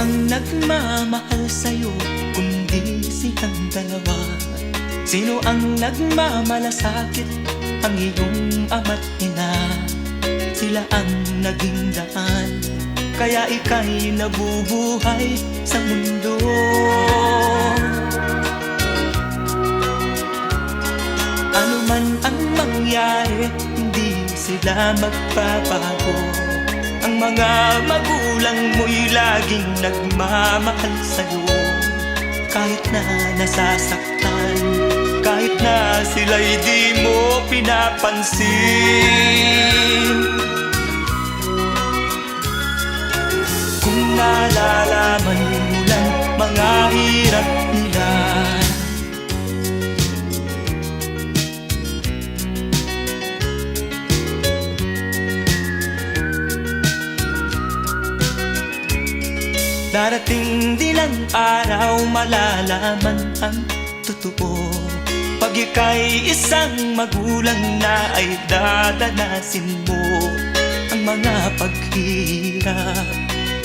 ang nagmamahal sa'yo kundi silang dalawa? Sino ang nagmamalasakit? Ang iyong ama't ina. Sila ang naging daan, kaya ika'y nabubuhay sa mundo. Ano man ang mangyari, hindi sila magbabago. Ang mga magulang mo'y laging nagmamahal sa'yo. Kahit na nasasaktan, kahit na sila'y di mo pinapansin. Kung nalalaman mo lang mga hirap nila, darating din ang araw malalaman ang totoo. Pag ika'y isang magulang na ay dadanasin mo ang mga paghihirap,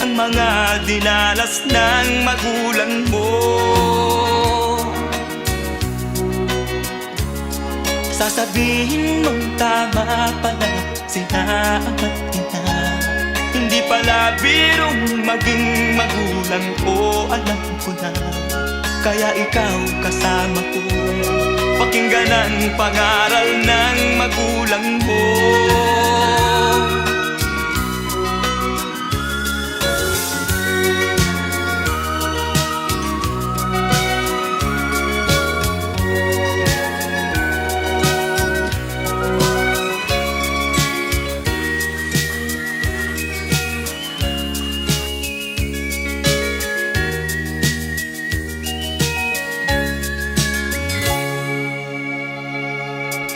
ang mga dinalas ng magulang mo. Sasabihin mong tama pala sila ama't ina. Hindi pala birong maging magulang ko, alam ko na. Kaya ikaw kasama ko, pakinggan ang pangaral ng magulang mo.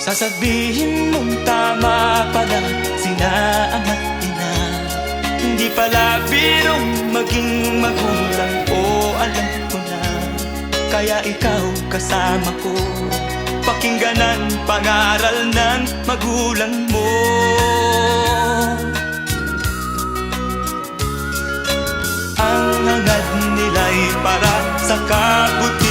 Sasabihin mong tama pala sila ama't ina. Hindi pala birong maging magulang ko, alam ko na. Kaya ikaw kasama ko, pakinggan ang pangaral ng magulang mo. Ang hangad nila'y para sa kabutihan